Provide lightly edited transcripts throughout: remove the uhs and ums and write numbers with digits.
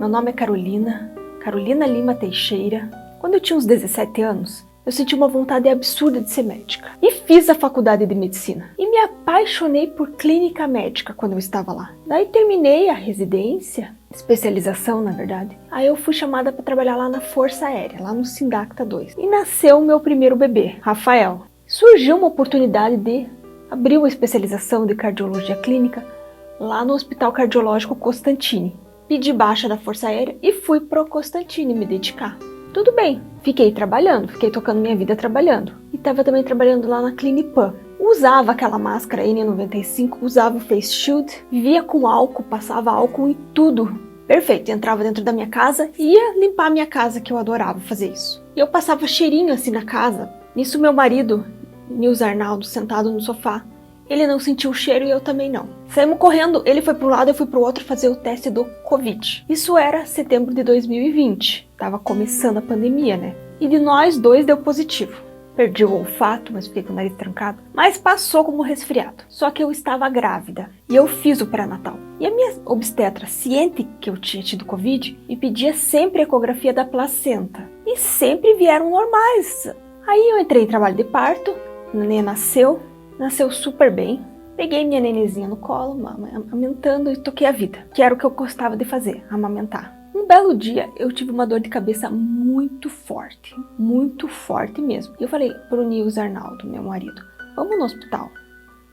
Meu nome é Carolina Lima Teixeira. Quando eu tinha uns 17 anos, eu senti uma vontade absurda de ser médica. E fiz a faculdade de medicina. E me apaixonei por clínica médica quando eu estava lá. Daí terminei a residência, especialização na verdade. Aí eu fui chamada para trabalhar lá na Força Aérea, lá no Sindacta 2. E nasceu o meu primeiro bebê, Rafael. Surgiu uma oportunidade de abrir uma especialização de cardiologia clínica lá no Hospital Cardiológico Constantini. Pedi baixa da Força Aérea e fui pro Constantini me dedicar. Tudo bem, fiquei tocando minha vida trabalhando. E estava também trabalhando lá na Clinipan. Usava aquela máscara N95, usava o face shield, vivia com álcool, passava álcool em tudo. Perfeito, entrava dentro da minha casa e ia limpar a minha casa, que eu adorava fazer isso. E eu passava cheirinho assim na casa. Nisso meu marido, Nils Arnaldo, sentado no sofá, ele não sentiu o cheiro e eu também não. Saímos correndo, ele foi para um lado, eu fui para o outro fazer o teste do Covid. Isso era setembro de 2020, tava começando a pandemia, né? E de nós dois deu positivo. Perdi o olfato, mas fiquei com o nariz trancado. Mas passou como resfriado. Só que eu estava grávida e eu fiz o pré-natal. E a minha obstetra, ciente que eu tinha tido Covid, me pedia sempre a ecografia da placenta. E sempre vieram normais. Aí eu entrei em trabalho de parto, a neném nasceu super bem. Peguei minha nenenzinha no colo, amamentando e toquei a vida, que era o que eu gostava de fazer, amamentar. Um belo dia, eu tive uma dor de cabeça muito forte mesmo. E eu falei pro Nils Arnaldo, meu marido, vamos no hospital.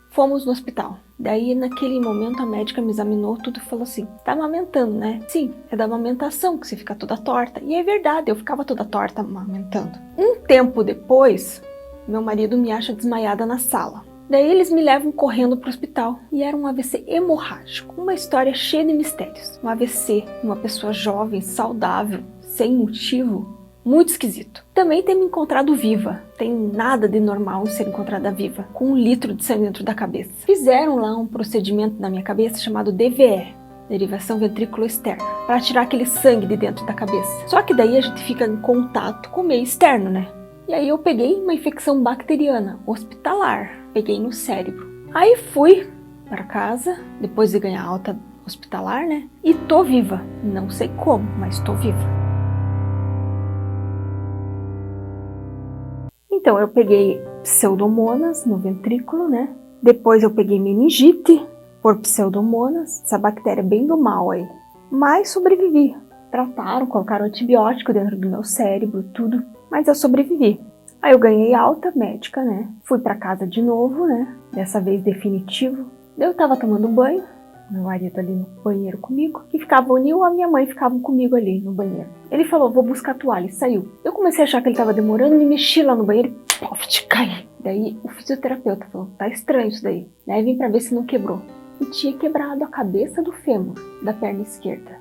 Fomos no hospital. Daí, naquele momento, a médica me examinou tudo e falou assim, tá amamentando, né? Sim, é da amamentação que você fica toda torta. E é verdade, eu ficava toda torta amamentando. Um tempo depois, meu marido me acha desmaiada na sala. Daí eles me levam correndo para o hospital e era um AVC hemorrágico, uma história cheia de mistérios. Um AVC, uma pessoa jovem, saudável, sem motivo, muito esquisito. Também tem me encontrado viva, tem nada de normal em ser encontrada viva, com 1 litro de sangue dentro da cabeça. Fizeram lá um procedimento na minha cabeça chamado DVE, derivação ventrículo externa, para tirar aquele sangue de dentro da cabeça. Só que daí a gente fica em contato com o meio externo, né? E aí eu peguei uma infecção bacteriana hospitalar, peguei no cérebro. Aí fui para casa, depois de ganhar alta hospitalar, né? E tô viva. Não sei como, mas tô viva. Então eu peguei pseudomonas no ventrículo, né? Depois eu peguei meningite por pseudomonas, essa bactéria bem do mal aí. Mas sobrevivi. Trataram, colocaram antibiótico dentro do meu cérebro, tudo. Mas eu sobrevivi. Aí eu ganhei alta médica, né? Fui pra casa de novo, né? Dessa vez definitivo. Eu tava tomando banho, meu marido ali no banheiro comigo, que ficava o Nil e a minha mãe ficavam comigo ali no banheiro. Ele falou, vou buscar a toalha, e saiu. Eu comecei a achar que ele tava demorando, me mexi lá no banheiro e pof, caí. Daí o fisioterapeuta falou, tá estranho isso daí. Daí vim pra ver se não quebrou. E tinha quebrado a cabeça do fêmur da perna esquerda.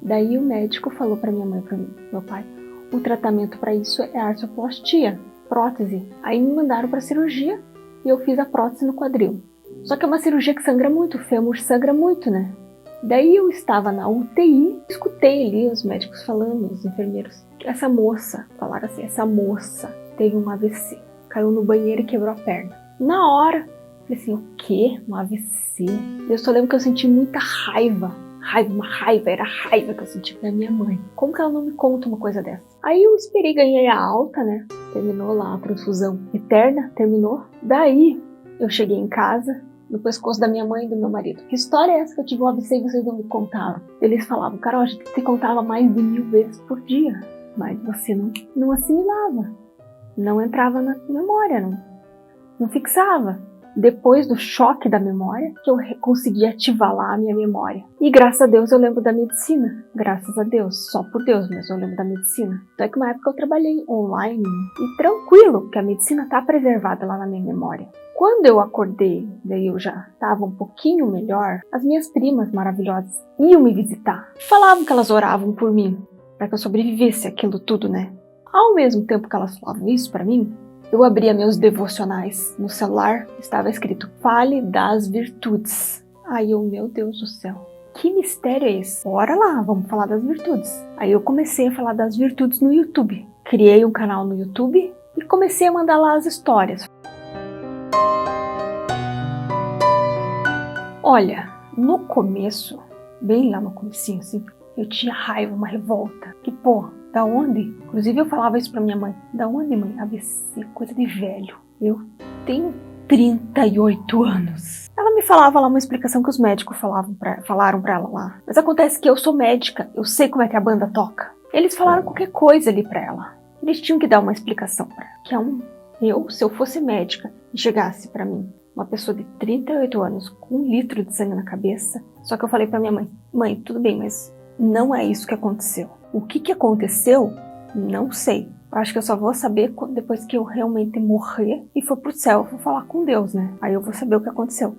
Daí o médico falou pra minha mãe e pro meu pai, o tratamento para isso é artroplastia, prótese. Aí me mandaram para cirurgia e eu fiz a prótese no quadril. Só que é uma cirurgia que sangra muito, o fêmur sangra muito, né? Daí eu estava na UTI, escutei ali os médicos falando, os enfermeiros. Essa moça, falaram assim, essa moça teve um AVC, caiu no banheiro e quebrou a perna. Na hora, falei assim, o quê? Um AVC? Eu só lembro que eu senti muita raiva. Era raiva que eu senti da minha mãe. Como que ela não me conta uma coisa dessa? Aí eu esperei, ganhei a alta, né? Terminou lá a transfusão eterna, terminou. Daí eu cheguei em casa, no pescoço da minha mãe e do meu marido. Que história é essa que eu tive um AVC e vocês não me contaram? Eles falavam, Carol, a gente te contava mais de 1000 vezes por dia. Mas você não assimilava. Não entrava na memória, não fixava. Depois do choque da memória, que eu consegui ativar lá a minha memória. E graças a Deus eu lembro da medicina. Graças a Deus, só por Deus, mas eu lembro da medicina. Então é que uma época eu trabalhei online e tranquilo, porque a medicina tá preservada lá na minha memória. Quando eu acordei, daí eu já estava um pouquinho melhor, as minhas primas maravilhosas iam me visitar. Falavam que elas oravam por mim, para que eu sobrevivesse aquilo tudo, né? Ao mesmo tempo que elas falavam isso para mim, eu abria meus devocionais no celular, estava escrito, fale das virtudes. Aí eu, meu Deus do céu, que mistério é esse? Bora lá, vamos falar das virtudes. Aí eu comecei a falar das virtudes no YouTube. Criei um canal no YouTube e comecei a mandar lá as histórias. Olha, no começo, bem lá no comecinho assim, Eu tinha raiva, uma revolta. Que da onde? Inclusive eu falava isso pra minha mãe. Da onde, mãe? AVC, coisa de velho. Eu tenho 38 anos. Ela me falava lá uma explicação que os médicos falaram pra ela lá. Mas acontece que eu sou médica, eu sei como é que a banda toca. Eles falaram qualquer coisa ali pra ela. Eles tinham que dar uma explicação pra ela. Se eu fosse médica e chegasse pra mim uma pessoa de 38 anos com 1 litro de sangue na cabeça, só que eu falei pra minha mãe, mãe, tudo bem, mas não é isso que aconteceu. O que aconteceu, não sei. Eu acho que eu só vou saber depois que eu realmente morrer e for pro céu. Eu vou falar com Deus, né? Aí eu vou saber o que aconteceu.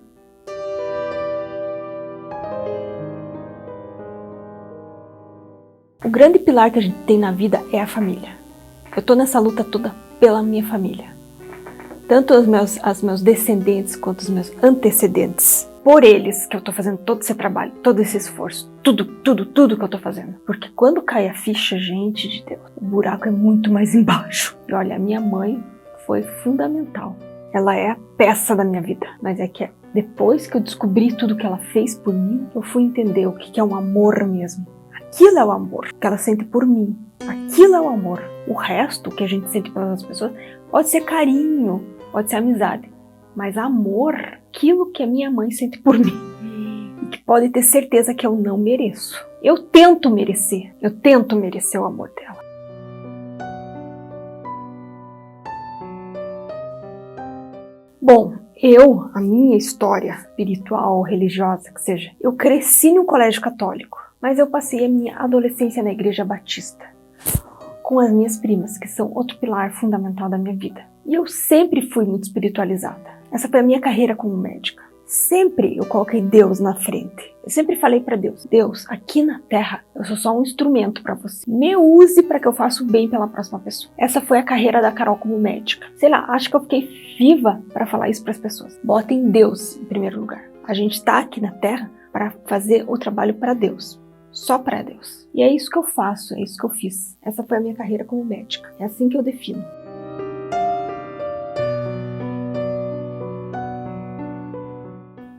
O grande pilar que a gente tem na vida é a família. Eu tô nessa luta toda pela minha família. Tanto os meus descendentes quanto os meus antecedentes. Por eles que eu tô fazendo todo esse trabalho, todo esse esforço, tudo que eu tô fazendo. Porque quando cai a ficha, gente de Deus, o buraco é muito mais embaixo. E olha, a minha mãe foi fundamental. Ela é a peça da minha vida. Mas é que depois que eu descobri tudo que ela fez por mim, eu fui entender o que é um amor mesmo. Aquilo é o amor que ela sente por mim. Aquilo é o amor. O resto que a gente sente pelas outras pessoas pode ser carinho, pode ser amizade. Mas amor, aquilo que a minha mãe sente por mim, e que pode ter certeza que eu não mereço. Eu tento merecer o amor dela. Bom, a minha história espiritual, religiosa, que seja, eu cresci num colégio católico, mas eu passei a minha adolescência na igreja batista, com as minhas primas, que são outro pilar fundamental da minha vida. E eu sempre fui muito espiritualizada. Essa foi a minha carreira como médica. Sempre eu coloquei Deus na frente. Eu sempre falei pra Deus, Deus, aqui na Terra, eu sou só um instrumento pra você. Me use pra que eu faça o bem pela próxima pessoa. Essa foi a carreira da Carol como médica. Sei lá, acho que eu fiquei viva pra falar isso pras pessoas. Botem Deus em primeiro lugar. A gente tá aqui na Terra pra fazer o trabalho pra Deus. Só pra Deus. E é isso que eu faço, é isso que eu fiz. Essa foi a minha carreira como médica. É assim que eu defino.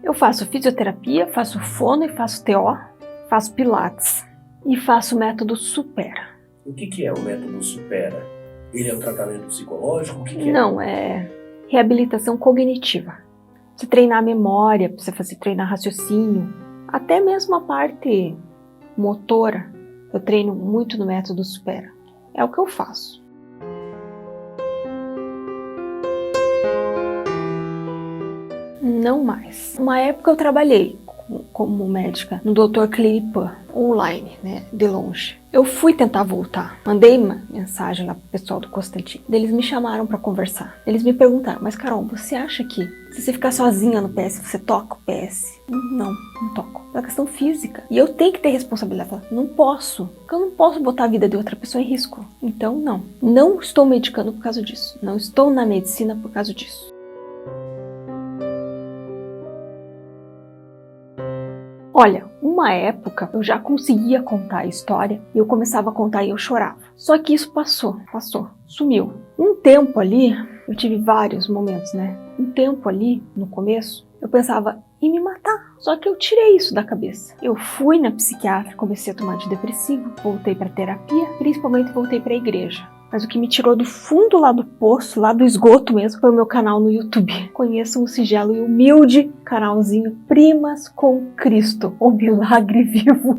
Eu faço fisioterapia, faço fono e faço TO, faço pilates e faço o método Supera. O que é o método Supera? Ele é um tratamento psicológico? O que é? Não, é reabilitação cognitiva. Você treinar a memória, você treinar raciocínio, até mesmo a parte motora. Eu treino muito no método Supera. É o que eu faço. Não mais. Uma época eu trabalhei como médica no Dr. Clinipan, online, né, de longe. Eu fui tentar voltar. Mandei uma mensagem lá pro pessoal do Constantin. Eles me chamaram para conversar. Eles me perguntaram, mas Carol, você acha que se você ficar sozinha no PS, você toca o PS? Não toco. É uma questão física. E eu tenho que ter responsabilidade. Não posso. Porque eu não posso botar a vida de outra pessoa em risco. Então, não. Não estou medicando por causa disso. Não estou na medicina por causa disso. Olha, uma época eu já conseguia contar a história e eu começava a contar e eu chorava. Só que isso passou, sumiu. Um tempo ali, eu tive vários momentos, né? Um tempo ali, no começo, eu pensava em me matar. Só que eu tirei isso da cabeça. Eu fui na psiquiatra, comecei a tomar antidepressivo, voltei pra terapia, principalmente voltei pra igreja. Mas o que me tirou do fundo lá do poço, lá do esgoto mesmo, foi o meu canal no YouTube. Conheçam o singelo e humilde canalzinho Primas com Cristo, o milagre vivo.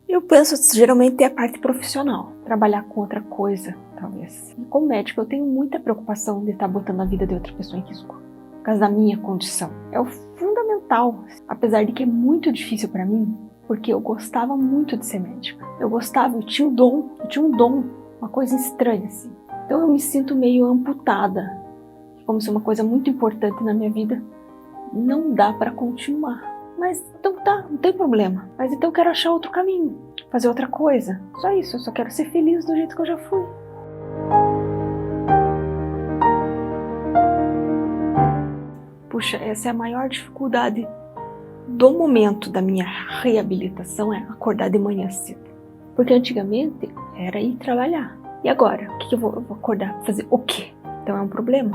Eu penso, geralmente é a parte profissional, trabalhar com outra coisa, talvez. E como médico, eu tenho muita preocupação de estar botando a vida de outra pessoa em risco, por causa da minha condição. É o fundamental, apesar de que é muito difícil para mim, porque eu gostava muito de ser médica. Eu tinha um dom, uma coisa estranha assim. Então eu me sinto meio amputada, como se uma coisa muito importante na minha vida não dá para continuar. Mas então tá, não tem problema. Mas então eu quero achar outro caminho, fazer outra coisa. Só isso, eu só quero ser feliz do jeito que eu já fui. Puxa, essa é a maior dificuldade do momento da minha reabilitação, é acordar de manhã cedo. Porque antigamente era ir trabalhar. E agora? O que eu vou acordar? Fazer o quê? Então é um problema.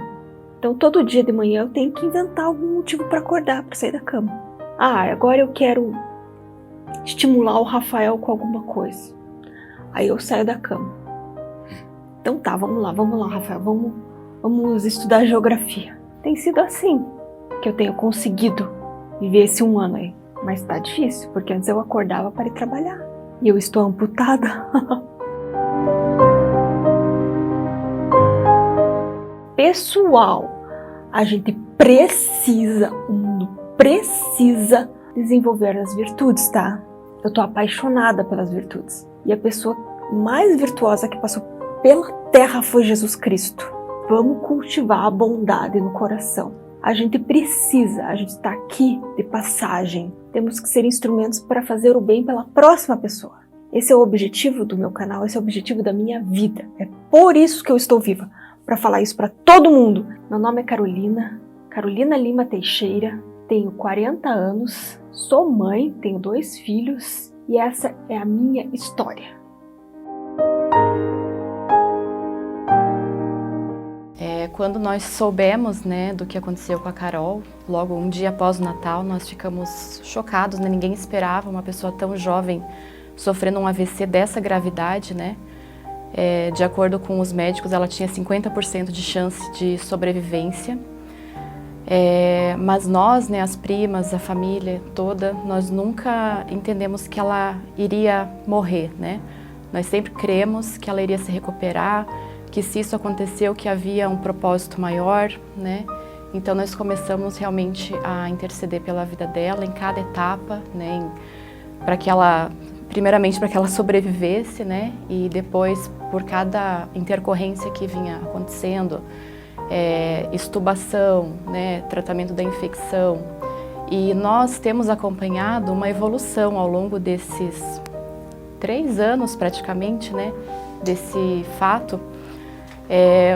Então todo dia de manhã eu tenho que inventar algum motivo para acordar, para sair da cama. Agora eu quero estimular o Rafael com alguma coisa. Aí eu saio da cama. Então tá, vamos lá, Rafael, vamos estudar geografia. Tem sido assim que eu tenho conseguido viver esse 1 ano aí. Mas tá difícil, porque antes eu acordava para ir trabalhar. E eu estou amputada. Pessoal, a gente precisa, o mundo precisa desenvolver as virtudes, tá? Eu tô apaixonada pelas virtudes. E a pessoa mais virtuosa que passou pela terra foi Jesus Cristo. Vamos cultivar a bondade no coração. A gente está aqui de passagem. Temos que ser instrumentos para fazer o bem pela próxima pessoa. Esse é o objetivo do meu canal, esse é o objetivo da minha vida. É por isso que eu estou viva, para falar isso para todo mundo. Meu nome é Carolina Lima Teixeira, tenho 40 anos, sou mãe, tenho 2 filhos e essa é a minha história. Quando nós soubemos, né, do que aconteceu com a Carol, logo um dia após o Natal, nós ficamos chocados, né? Ninguém esperava uma pessoa tão jovem sofrendo um AVC dessa gravidade, né? De acordo com os médicos, ela tinha 50% de chance de sobrevivência. Mas nós, né, as primas, a família toda, nós nunca entendemos que ela iria morrer, né? Nós sempre cremos que ela iria se recuperar, que se isso aconteceu, que havia um propósito maior, né? Então nós começamos realmente a interceder pela vida dela em cada etapa, né? Para que ela, primeiramente para que ela sobrevivesse, né? E depois por cada intercorrência que vinha acontecendo, extubação, né? Tratamento da infecção. E nós temos acompanhado uma evolução ao longo desses 3 anos praticamente, né? Desse fato.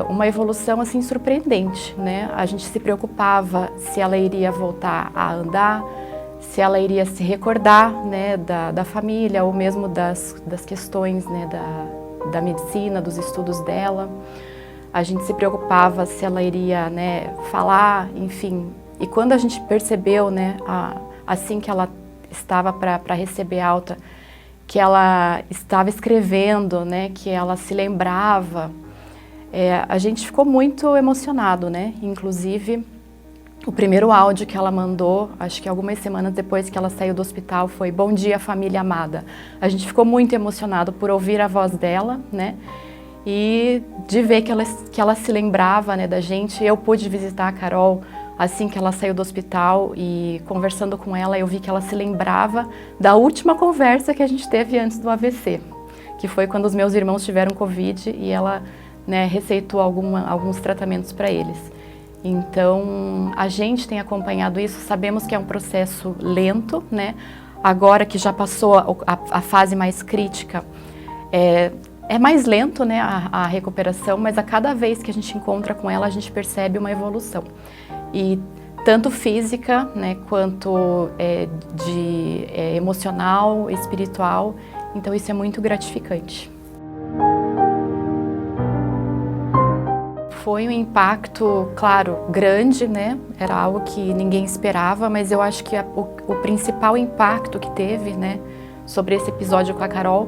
Uma evolução assim surpreendente, né? A gente se preocupava se ela iria voltar a andar, se ela iria se recordar, né, da família ou mesmo das questões, né, da medicina, dos estudos dela. A gente se preocupava se ela iria, né, falar, enfim. E quando a gente percebeu, né, assim que ela estava para receber alta, que ela estava escrevendo, né, que ela se lembrava, a gente ficou muito emocionado, né? Inclusive, o primeiro áudio que ela mandou, acho que algumas semanas depois que ela saiu do hospital, foi "Bom dia, família amada". A gente ficou muito emocionado por ouvir a voz dela, né? E de ver que ela se lembrava, né, da gente. Eu pude visitar a Carol assim que ela saiu do hospital e conversando com ela, eu vi que ela se lembrava da última conversa que a gente teve antes do AVC, que foi quando os meus irmãos tiveram Covid e ela, né, receitou alguns tratamentos para eles. Então, a gente tem acompanhado isso, sabemos que é um processo lento, né? Agora que já passou a fase mais crítica, é mais lento, né, a recuperação, mas a cada vez que a gente encontra com ela, a gente percebe uma evolução. E tanto física, né, quanto emocional, espiritual, então isso é muito gratificante. Foi um impacto, claro, grande, né? Era algo que ninguém esperava, mas eu acho que o principal impacto que teve, né, sobre esse episódio com a Carol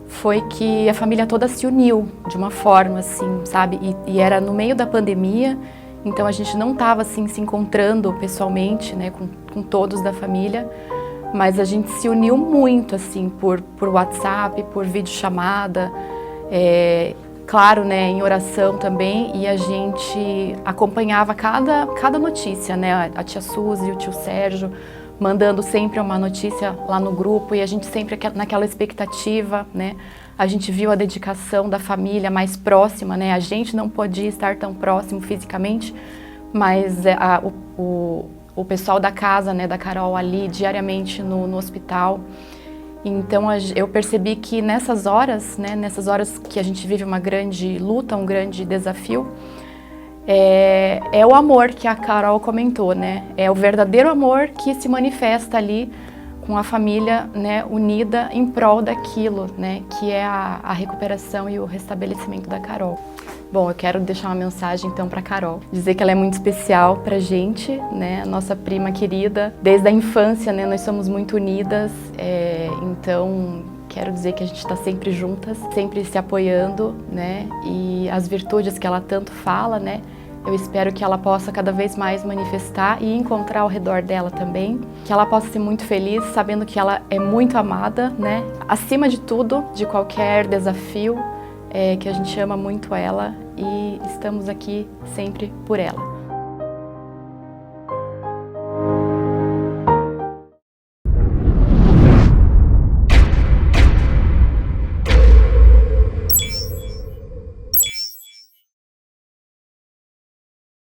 foi que a família toda se uniu de uma forma, assim, sabe? E era no meio da pandemia, então a gente não estava, assim, se encontrando pessoalmente, né, com todos da família, mas a gente se uniu muito, assim, por WhatsApp, por videochamada, claro, né, em oração também, e a gente acompanhava cada notícia, né, a tia Suzy e o tio Sérgio mandando sempre uma notícia lá no grupo, e a gente sempre naquela expectativa, né, a gente viu a dedicação da família mais próxima, né, a gente não podia estar tão próximo fisicamente, mas o pessoal da casa, né, da Carol ali diariamente no hospital. Então eu percebi que nessas horas, né, nessas horas que a gente vive uma grande luta, um grande desafio, é o amor que a Carol comentou, né? É o verdadeiro amor que se manifesta ali com a família, né, unida em prol daquilo, né, que é a recuperação e o restabelecimento da Carol. Bom, eu quero deixar uma mensagem então para Carol, dizer que ela é muito especial pra gente, né? Nossa prima querida, desde a infância, né? Nós somos muito unidas, então quero dizer que a gente está sempre juntas, sempre se apoiando, né? E as virtudes que ela tanto fala, né? Eu espero que ela possa cada vez mais manifestar e encontrar ao redor dela também, que ela possa ser muito feliz, sabendo que ela é muito amada, né? Acima de tudo, de qualquer desafio, que a gente ama muito ela e estamos aqui sempre por ela.